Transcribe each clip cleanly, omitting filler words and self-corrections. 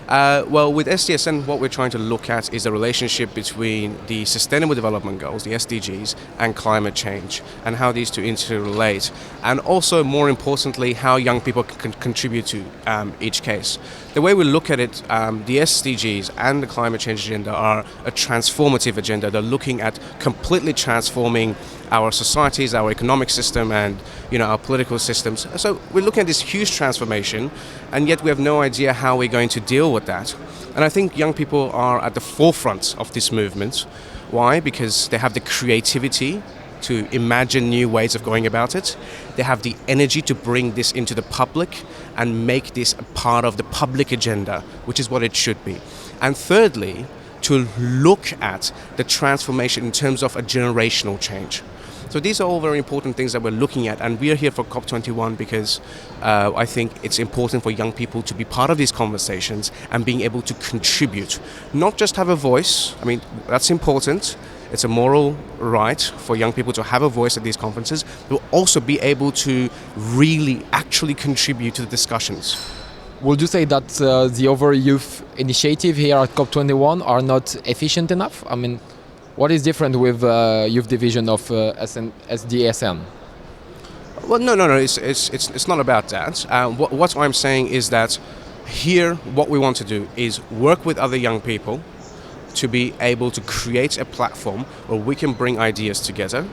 Well, with SDSN, what we're trying to look at is the relationship between the Sustainable Development Goals, the SDGs, and climate change, and how these two interrelate, and also, more importantly, how young people can contribute to each case. The way we look at it, the SDGs and the climate change agenda are a transformative agenda. They're looking at completely transforming our societies, our economic system, and our political systems. So we're looking at this huge transformation, and yet we have no idea how we're going to deal with that. And I think young people are at the forefront of this movement. Why? Because they have the creativity to imagine new ways of going about it. They have the energy to bring this into the public and make this a part of the public agenda, which is what it should be. And thirdly, to look at the transformation in terms of a generational change. So these are all very important things that we're looking at, and we are here for COP21 because I think it's important for young people to be part of these conversations and being able to contribute. Not just have a voice, I mean, that's important. It's a moral right for young people to have a voice at these conferences, but also be able to really actually contribute to the discussions. Would you say that the other youth initiative here at COP21 are not efficient enough? I mean, what is different with youth division of SDSN? Well, no. It's not about that. What I'm saying is that here, what we want to do is work with other young people to be able to create a platform where we can bring ideas together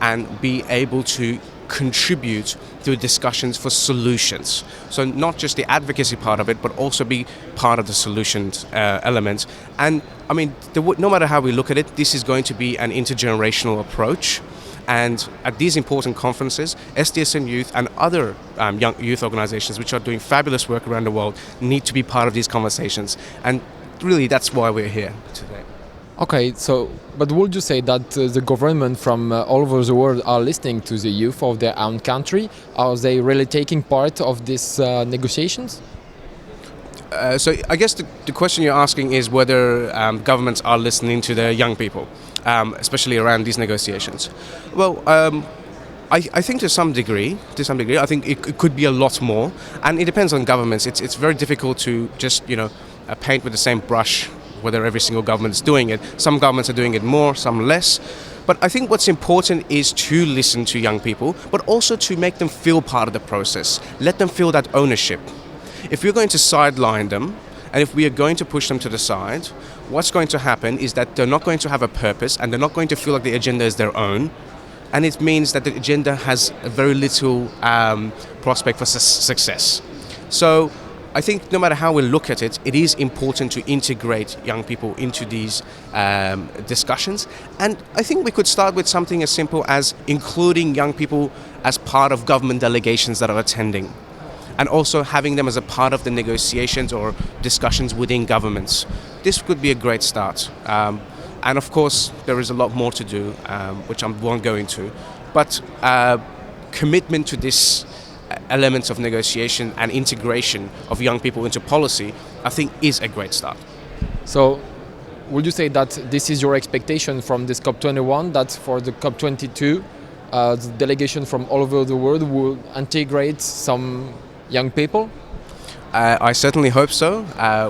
and be able to contribute to discussions for solutions. So not just the advocacy part of it, but also be part of the solutions element. And I mean, no matter how we look at it, this is going to be an intergenerational approach. And at these important conferences, SDSN Youth and other young youth organizations which are doing fabulous work around the world need to be part of these conversations. And really, that's why we're here today. Okay, but would you say that the government from all over the world are listening to the youth of their own country? Are they really taking part of these negotiations? So I guess the question you're asking is whether governments are listening to their young people, especially around these negotiations. Well, I think to some degree, I think it could be a lot more, and it depends on governments. It's very difficult to just paint with the same brush whether every single government is doing it. Some governments are doing it more, some less. But I think what's important is to listen to young people, but also to make them feel part of the process. Let them feel that ownership. If we're going to sideline them, and if we are going to push them to the side, what's going to happen is that they're not going to have a purpose, and they're not going to feel like the agenda is their own. And it means that the agenda has very little prospect for success. So I think no matter how we look at it, it is important to integrate young people into these discussions. And I think we could start with something as simple as including young people as part of government delegations that are attending, and also having them as a part of the negotiations or discussions within governments. This could be a great start. And of course, there is a lot more to do, which I won't go into. But commitment to this elements of negotiation and integration of young people into policy, I think is a great start. So, would you say that this is your expectation from this COP21, that for the COP22, the delegation from all over the world will integrate some young people? I certainly hope so.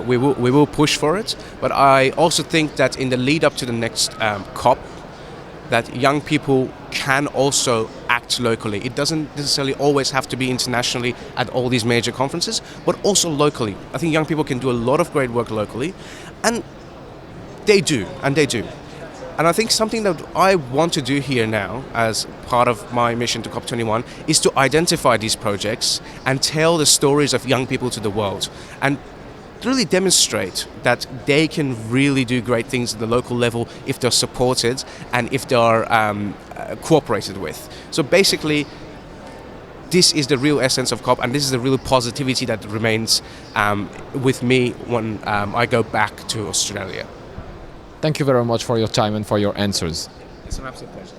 We will push for it. But I also think that in the lead up to the next COP, that young people can also act locally. It doesn't necessarily always have to be internationally at all these major conferences, but also locally. I think young people can do a lot of great work locally, and they do. And I think something that I want to do here now as part of my mission to COP21 is to identify these projects and tell the stories of young people to the world, and really demonstrate that they can really do great things at the local level if they're supported and if they are cooperated with. So basically, this is the real essence of COP, and this is the real positivity that remains with me when I go back to Australia. Thank you very much for your time and for your answers. It's an absolute pleasure.